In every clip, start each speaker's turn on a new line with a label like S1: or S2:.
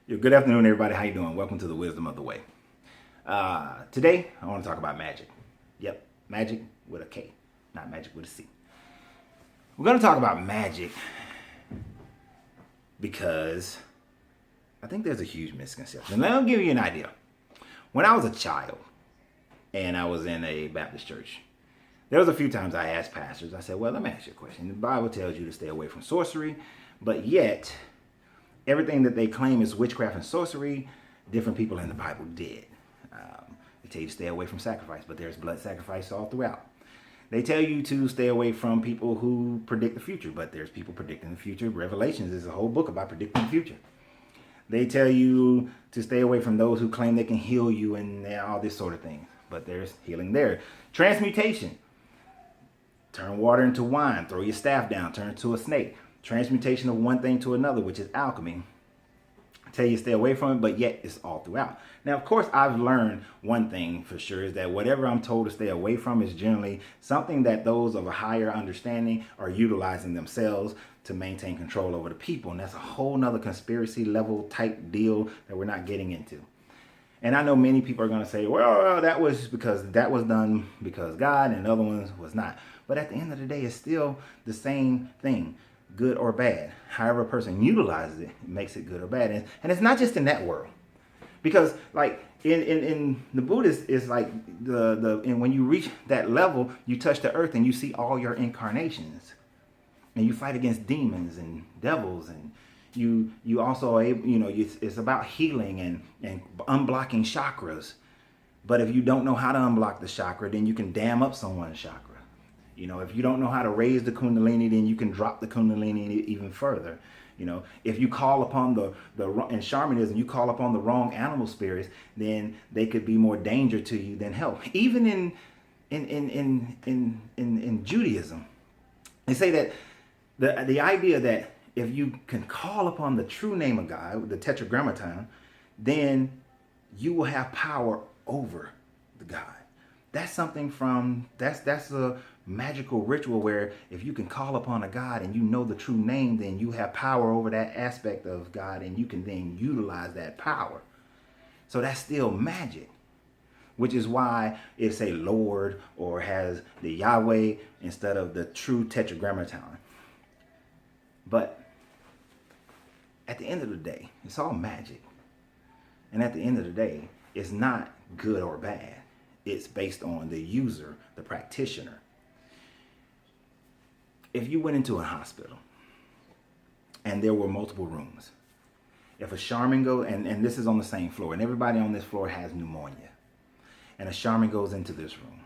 S1: Good afternoon, everybody. How you doing? Welcome to the Wisdom of the Way. Today, I want to talk about magic. Yep, magic with a K, not magic with a C. We're going to talk about magic because I think there's a huge misconception. Let me give you an idea. When I was a child and I was in a Baptist church, there was a few times I asked pastors, I said, well, let me ask you a question. The Bible tells you to stay away from sorcery, but yet everything that they claim is witchcraft and sorcery, different people in the Bible did. They tell you to stay away from sacrifice, but there's blood sacrifice all throughout. They tell you to stay away from people who predict the future, but there's people predicting the future. Revelations is a whole book about predicting the future. They tell you to stay away from those who claim they can heal you and all this sort of thing, but there's healing there. Transmutation. Turn water into wine, throw your staff down, turn it to a snake. Transmutation of one thing to another, which is alchemy. I tell you to stay away from it, but yet it's all throughout. Now, of course, I've learned one thing for sure is that whatever I'm told to stay away from is generally something that those of a higher understanding are utilizing themselves to maintain control over the people. And that's a whole nother conspiracy level type deal that we're not getting into. And I know many people are going to say, well, that was because that was done because God and the other ones was not. But at the end of the day, it's still the same thing, good or bad. However a person utilizes it, it makes it good or bad. And it's not just in that world. Because like in the Buddhist, it's like and when you reach that level, you touch the earth and you see all your incarnations. And you fight against demons and devils, and you also are able, it's about healing and unblocking chakras. But if you don't know how to unblock the chakra, then you can dam up someone's chakra. If you don't know how to raise the kundalini, then you can drop the kundalini even further. If you call upon in shamanism, you call upon the wrong animal spirits, then they could be more danger to you than help. Even in Judaism, they say that the idea that if you can call upon the true name of God, the tetragrammaton, then you will have power over the God. That's something that's a magical ritual where if you can call upon a God and you know the true name, then you have power over that aspect of God and you can then utilize that power. So that's still magic, which is why it's a Lord or has the Yahweh instead of the true tetragrammaton. But at the end of the day, it's all magic. And at the end of the day, it's not good or bad. It's based on the user, the practitioner. If you went into a hospital and there were multiple rooms, if a shaman goes, and this is on the same floor, and everybody on this floor has pneumonia, and a shaman goes into this room,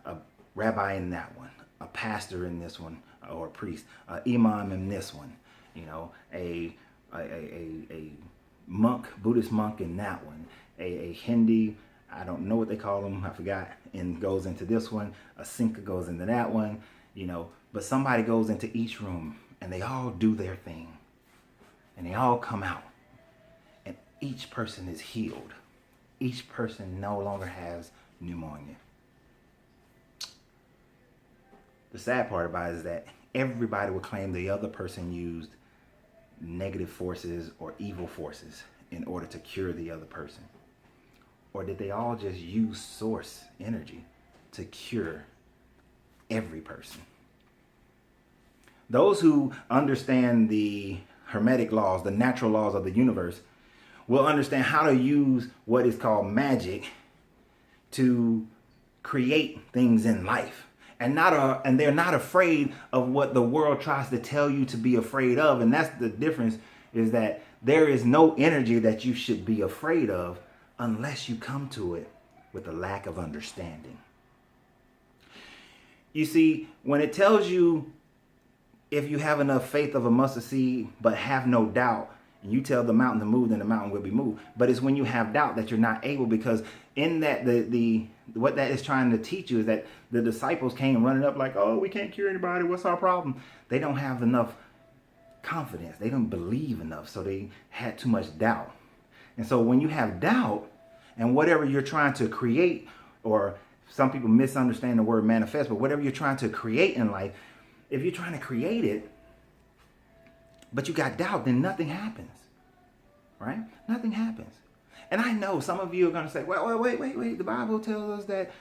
S1: a rabbi in that one, a pastor in this one, or a priest, an imam in this one, a monk, Buddhist monk in that one, a Hindi, I don't know what they call them, I forgot, and goes into this one, a Sinka goes into that one, but somebody goes into each room and they all do their thing and they all come out and each person is healed. Each person no longer has pneumonia. The sad part about it is that everybody would claim the other person used negative forces or evil forces in order to cure the other person. Or did they all just use source energy to cure every person? Those who understand the hermetic laws, the natural laws of the universe, will understand how to use what is called magic to create things in life. And they're not afraid of what the world tries to tell you to be afraid of. And that's the difference, is that there is no energy that you should be afraid of unless you come to it with a lack of understanding. You see, when it tells you if you have enough faith of a mustard seed but have no doubt, and you tell the mountain to move, then the mountain will be moved. But it's when you have doubt that you're not able, because in that what that is trying to teach you is that the disciples came running up like, oh, we can't cure anybody, what's our problem? They don't have enough confidence. They don't believe enough, so they had too much doubt. And so when you have doubt, and whatever you're trying to create, or some people misunderstand the word manifest, but whatever you're trying to create in life, if you're trying to create it, but you got doubt, then nothing happens. right? Nothing happens. And I know some of you are going to say, well, wait. The Bible tells us that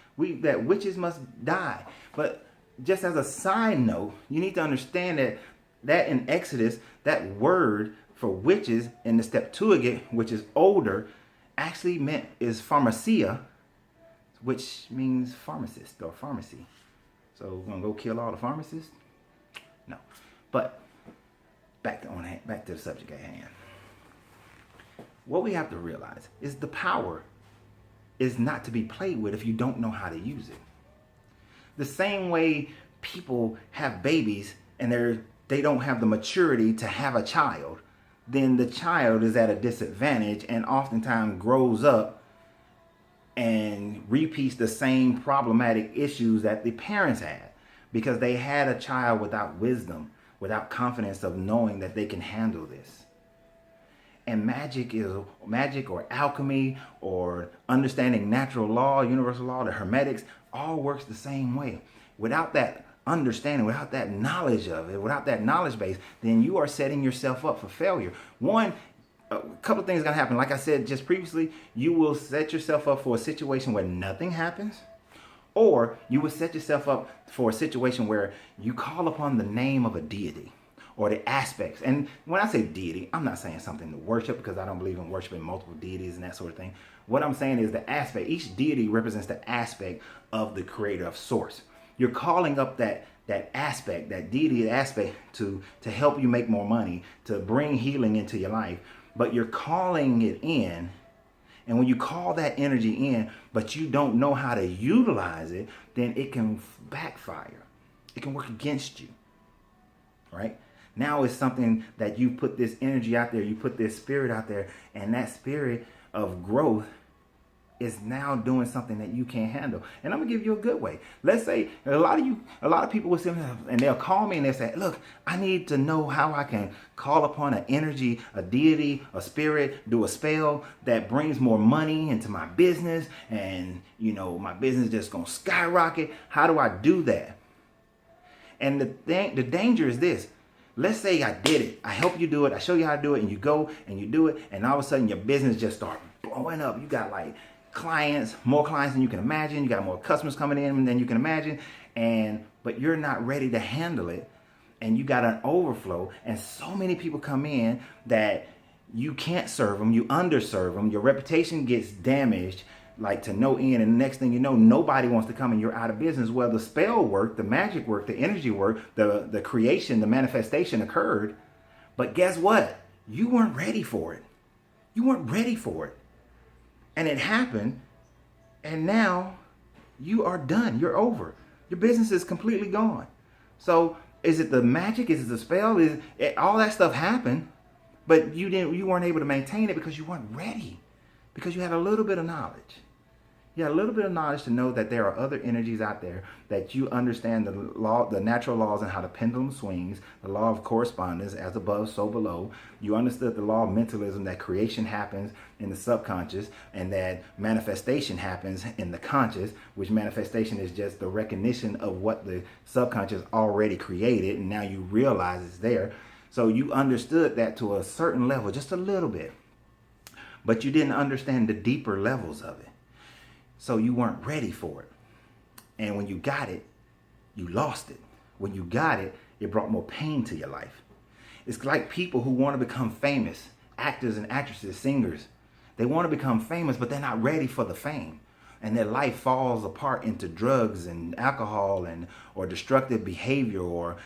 S1: witches must die. But just as a side note, you need to understand that in Exodus, that word for witches in the Septuagint, which is older, actually is pharmacia, which means pharmacist or pharmacy. So we're going to go kill all the pharmacists? No. But back to the subject at hand. What we have to realize is the power is not to be played with if you don't know how to use it. The same way people have babies and they don't have the maturity to have a child, then the child is at a disadvantage and oftentimes grows up and repeats the same problematic issues that the parents had because they had a child without wisdom, without confidence of knowing that they can handle this. And magic or alchemy or understanding natural law, universal law, the hermetics, all works the same way. Without that understanding, without that knowledge of it, without that knowledge base, then you are setting yourself up for failure. A couple of things are going to happen. Like I said just previously, you will set yourself up for a situation where nothing happens, or you will set yourself up for a situation where you call upon the name of a deity or the aspects. And when I say deity, I'm not saying something to worship because I don't believe in worshiping multiple deities and that sort of thing. What I'm saying is the aspect. Each deity represents the aspect of the creator, of source. You're calling up that aspect, that deity aspect to help you make more money, to bring healing into your life. But you're calling it in. And when you call that energy in, but you don't know how to utilize it, then it can backfire. It can work against you, right? Now it's something that you put this energy out there, you put this spirit out there, and that spirit of growth is now doing something that you can't handle. And I'm gonna give you a good way. Let's say a lot of people will sit and they'll call me and they'll say, look, I need to know how I can call upon an energy, a deity, a spirit, do a spell that brings more money into my business, and my business just gonna skyrocket. How do I do that? And the danger is this. Let's say I did it. I help you do it. I show you how to do it, and you go and you do it, and all of a sudden your business just starts blowing up. You got like more clients than you can imagine. You got more customers coming in than you can imagine, but you're not ready to handle it, and you got an overflow, and so many people come in that you can't serve them. You underserve them. Your reputation gets damaged like to no end, and the next thing you know, nobody wants to come and you're out of business. Well, the spell work, the magic work, the energy work, the creation, the manifestation occurred, but guess what? You weren't ready for it. You weren't ready for it. And it happened, and now you are done. You're over. Your business is completely gone. So is it the magic? Is it the spell? All that stuff happened, but you weren't able to maintain it because you weren't ready, because you had a little bit of knowledge. You had a little bit of knowledge to know that there are other energies out there, that you understand the natural laws and how the pendulum swings, the law of correspondence, as above, so below. You understood the law of mentalism, that creation happens in the subconscious and that manifestation happens in the conscious, which manifestation is just the recognition of what the subconscious already created, and now you realize it's there. So you understood that to a certain level, just a little bit, but you didn't understand the deeper levels of it. So you weren't ready for it. And when you got it, you lost it. When you got it, it brought more pain to your life. It's like people who want to become famous, actors and actresses, singers. They want to become famous, but they're not ready for the fame. And their life falls apart into drugs and alcohol or destructive behavior or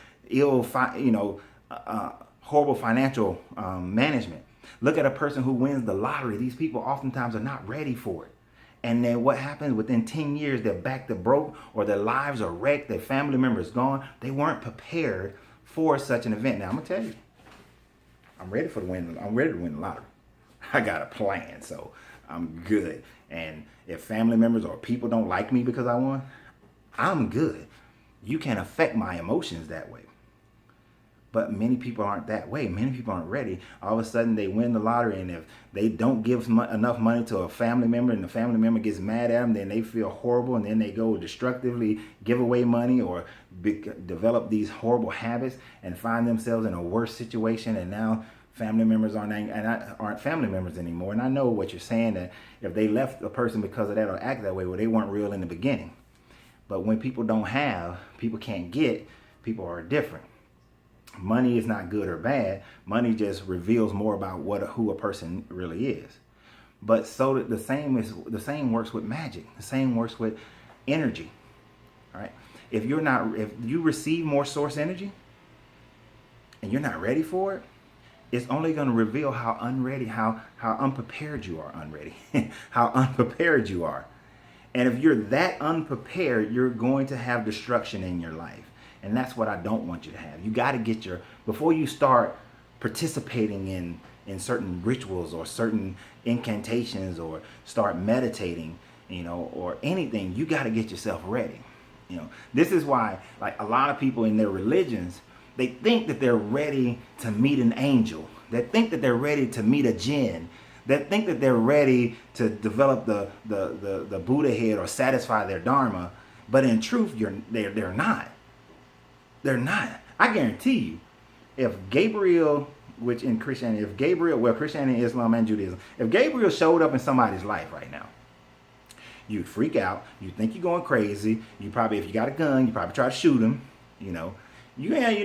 S1: horrible financial management. Look at a person who wins the lottery. These people oftentimes are not ready for it. And then what happens? Within 10 years, they're back to broke, or their lives are wrecked, their family member is gone. They weren't prepared for such an event. Now, I'm going to tell you, I'm ready to win the lottery. I got a plan, so I'm good. And if family members or people don't like me because I won, I'm good. You can't affect my emotions that way. But many people aren't that way. Many people aren't ready. All of a sudden, they win the lottery, and if they don't give enough money to a family member and the family member gets mad at them, then they feel horrible, and then they go destructively give away money or develop these horrible habits and find themselves in a worse situation. And now Family members aren't family members anymore. And I know what you're saying, that if they left a person because of that or act that way, well, they weren't real in the beginning. But when people don't have, people can't get, people are different. Money is not good or bad. Money just reveals more about who a person really is. But so the same works with magic. The same works with energy. All right. If you receive more source energy and you're not ready for it, it's only going to reveal how unprepared you are, how unprepared you are. And if you're that unprepared, you're going to have destruction in your life. And that's what I don't want you to have. You got to get before you start participating in certain rituals or certain incantations or start meditating, or anything, you got to get yourself ready. This is why, like, a lot of people in their religions, they think that they're ready to meet an angel. They think that they're ready to meet a jinn. They think that they're ready to develop the Buddha head or satisfy their dharma. But in truth, they're not. They're not. I guarantee you, if Gabriel, which in Christianity, Christianity, Islam, and Judaism, if Gabriel showed up in somebody's life right now, you'd freak out. You'd think you're going crazy. You probably, if you got a gun, you probably try to shoot him. You're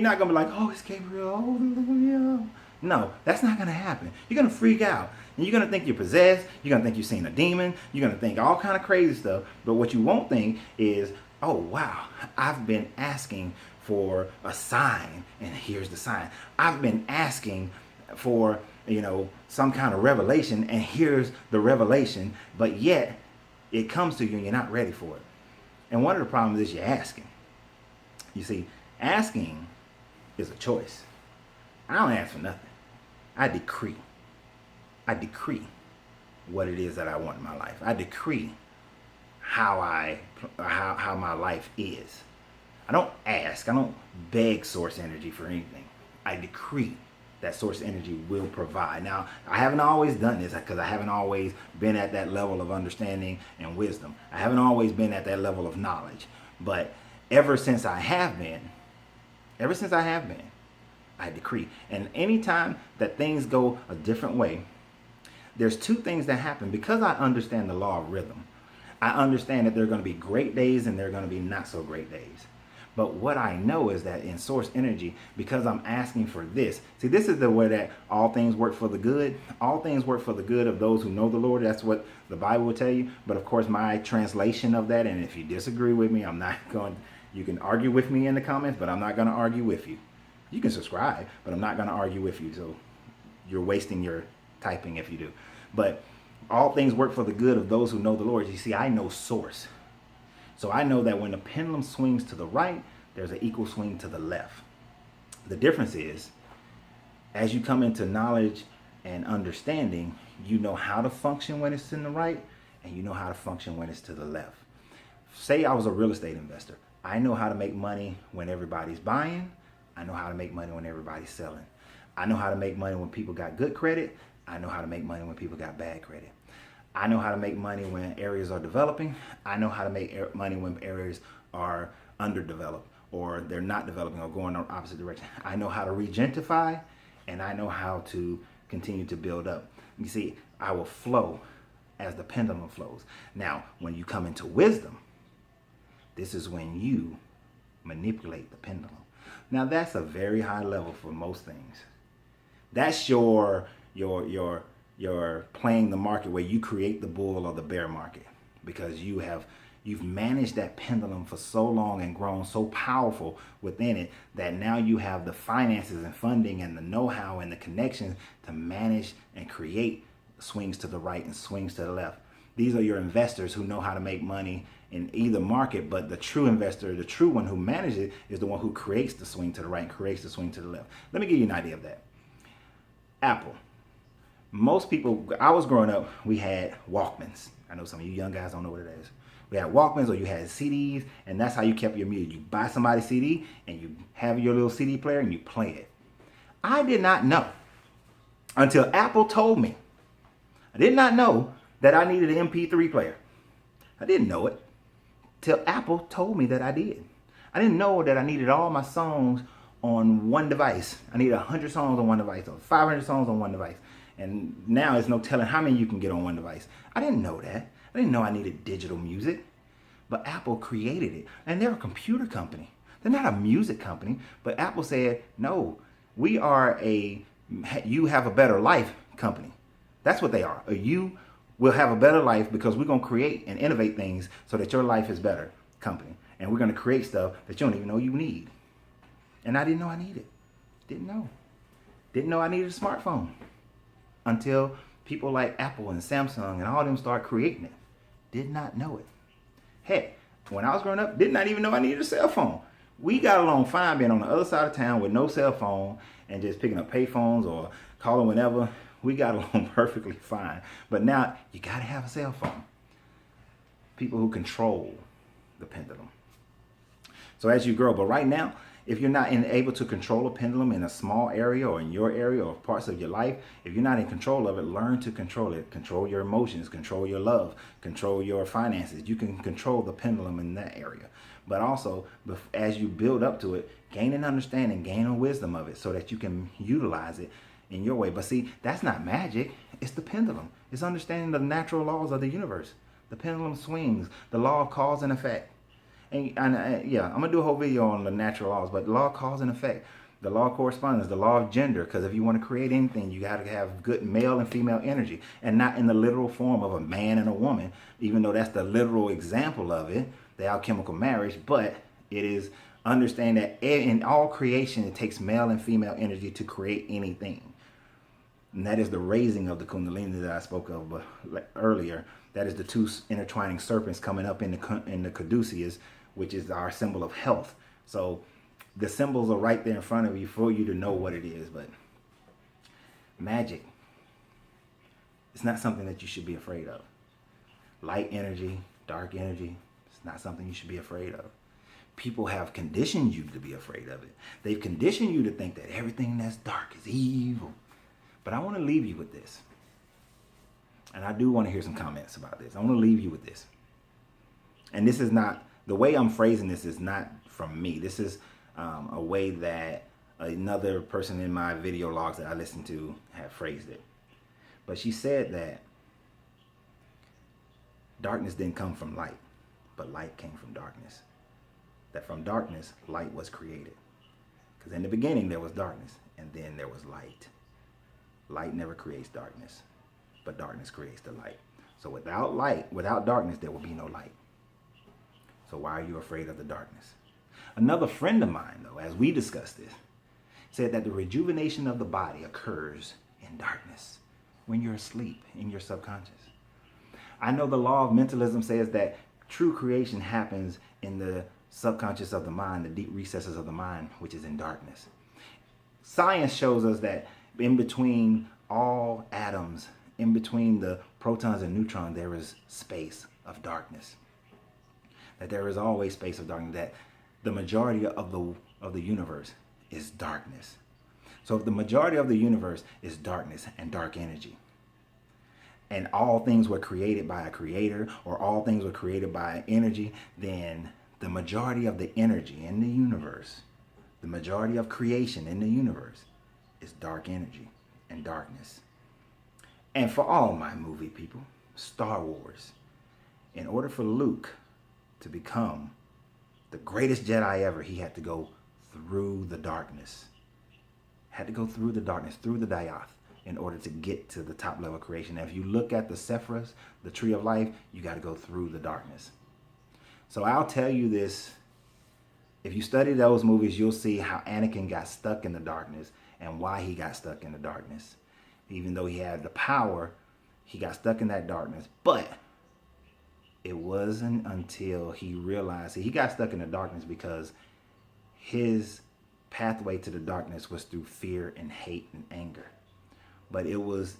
S1: not going to be like, oh, it's Gabriel. Oh, no, that's not going to happen. You're going to freak out. And you're going to think you're possessed. You're going to think you've seen a demon. You're going to think all kind of crazy stuff. But what you won't think is, oh, wow, I've been asking for a sign, and here's the sign. I've been asking for, some kind of revelation, and here's the revelation. But yet, it comes to you and you're not ready for it. And one of the problems is you're asking. You see, asking is a choice. I don't ask for nothing. I decree. I decree what it is that I want in my life. I decree how my life is. I don't ask. I don't beg source energy for anything. I decree that source energy will provide. Now, I haven't always done this because I haven't always been at that level of understanding and wisdom. I haven't always been at that level of knowledge. But ever since I have been, I decree. And anytime that things go a different way, there's two things that happen. Because I understand the law of rhythm, I understand that there are going to be great days and there are going to be not so great days. But what I know is that in source energy, because I'm asking for this, see, this is the way that all things work for the good. All things work for the good of those who know the Lord. That's what the Bible will tell you. But of course, my translation of that, and if you disagree with me, you can argue with me in the comments, but I'm not going to argue with you. You can subscribe, but I'm not going to argue with you. So you're wasting your typing if you do. But all things work for the good of those who know the Lord. You see, I know source. So I know that when the pendulum swings to the right, there's an equal swing to the left. The difference is, as you come into knowledge and understanding, you know how to function when it's in the right, and you know how to function when it's to the left. Say I was a real estate investor. I know how to make money when everybody's buying. I know how to make money when everybody's selling. I know how to make money when people got good credit. I know how to make money when people got bad credit. I know how to make money when areas are developing. I know how to make money when areas are underdeveloped or they're not developing or going in the opposite direction. I know how to regentrify, and I know how to continue to build up. You see, I will flow as the pendulum flows. Now, when you come into wisdom, this is when you manipulate the pendulum. Now, that's a very high level for most things. That's your playing the market where you create the bull or the bear market, because you've managed that pendulum for so long and grown so powerful within it that now you have the finances and funding and the know-how and the connections to manage and create swings to the right and swings to the left. These are your investors who know how to make money in either market, but the true investor, the true one who manages it, is the one who creates the swing to the right and creates the swing to the left. Let me give you an idea of that. Apple. Most people, I was growing up, we had Walkmans. I know some of you young guys don't know what it is. We had Walkmans, or you had CDs, and that's how you kept your music. You buy somebody's CD, and you have your little CD player, and you play it. I did not know until Apple told me. I did not know that I needed an MP3 player. I didn't know it till Apple told me that I did. I didn't know that I needed all my songs on one device. I need 100 songs on one device or 500 songs on one device. And now it's no telling how many you can get on one device. I didn't know that. I didn't know I needed digital music. But Apple created it. And they're a computer company. They're not a music company. But Apple said, no, we are a you have a better life company. That's what they are. You will have a better life because we're going to create and innovate things so that your life is better company. And we're going to create stuff that you don't even know you need. And I didn't know I needed. Didn't know. Didn't know I needed a smartphone until people like Apple and Samsung and all of them start creating it. Did not know it. Heck, when I was growing up, did not even know I needed a cell phone. We got along fine being on the other side of town with no cell phone and just picking up pay phones or calling whenever. We got along perfectly fine. But now you got to have a cell phone. People who control the pendulum. So as you grow, but right now, if you're not able to control a pendulum in a small area or in your area or parts of your life, if you're not in control of it, learn to control it. Control your emotions, control your love, control your finances. You can control the pendulum in that area. But also, as you build up to it, gain an understanding, gain a wisdom of it so that you can utilize it in your way. But see, that's not magic. It's the pendulum. It's understanding the natural laws of the universe. The pendulum swings, the law of cause and effect. And yeah, I'm going to do a whole video on the natural laws, but the law of cause and effect, the law of correspondence, the law of gender, because if you want to create anything, you got to have good male and female energy, and not in the literal form of a man and a woman, even though that's the literal example of it, the alchemical marriage, but it is understand that in all creation, it takes male and female energy to create anything. And that is the raising of the Kundalini that I spoke of earlier. That is the two intertwining serpents coming up in the caduceus, which is our symbol of health. So the symbols are right there in front of you for you to know what it is. But magic, it's not something that you should be afraid of. Light energy, dark energy, it's not something you should be afraid of. People have conditioned you to be afraid of it. They've conditioned you to think that everything that's dark is evil. But I want to leave you with this. And I do want to hear some comments about this. I want to leave you with this. And this is not, the way I'm phrasing this is not from me. This is a way that another person in my video logs that I listened to had phrased it. But she said that darkness didn't come from light, but light came from darkness. That from darkness, light was created. Because in the beginning, there was darkness, and then there was light. Light never creates darkness, but darkness creates the light. So without light, without darkness, there will be no light. So why are you afraid of the darkness? Another friend of mine, though, as we discussed this, said that the rejuvenation of the body occurs in darkness, when you're asleep, in your subconscious. I know the law of mentalism says that true creation happens in the subconscious of the mind, the deep recesses of the mind, which is in darkness. Science shows us that in between all atoms, in between the protons and neutrons, there is space of darkness. That there is always space of darkness, that the majority of the universe is darkness. So if the majority of the universe is darkness and dark energy, and all things were created by a creator, or all things were created by energy, then the majority of the energy in the universe, the majority of creation in the universe is dark energy and darkness. And for all my movie people, Star Wars, in order for Luke to become the greatest Jedi ever, he had to go through the darkness. Had to go through the darkness, through the Dyath, in order to get to the top level of creation. Now, if you look at the Sephiroth, the Tree of Life, you got to go through the darkness. So I'll tell you this. If you study those movies, you'll see how Anakin got stuck in the darkness and why he got stuck in the darkness. Even though he had the power, he got stuck in that darkness. But it wasn't until he realized he got stuck in the darkness because his pathway to the darkness was through fear and hate and anger. But it was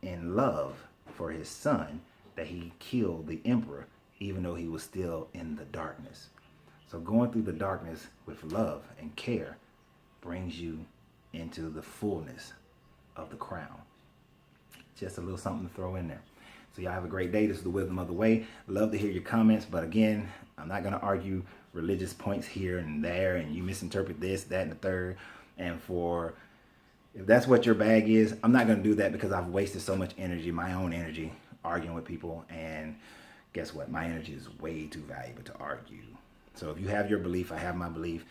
S1: in love for his son that he killed the emperor, even though he was still in the darkness. So going through the darkness with love and care brings you into the fullness of the crown. Just a little something to throw in there. So y'all have a great day. This is the Wisdom of the Way. Love to hear your comments. But again, I'm not going to argue religious points here and there, and you misinterpret this, that, and the third. And if that's what your bag is, I'm not going to do that, because I've wasted so much energy, my own energy, arguing with people. And guess what? My energy is way too valuable to argue. So if you have your belief, I have my belief,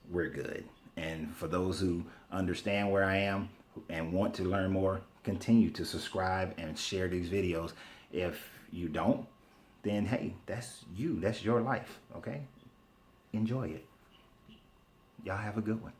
S1: we're good. And for those who understand where I am and want to learn more, continue to subscribe and share these videos. If you don't, then hey, that's you. That's your life. Okay? Enjoy it. Y'all have a good one.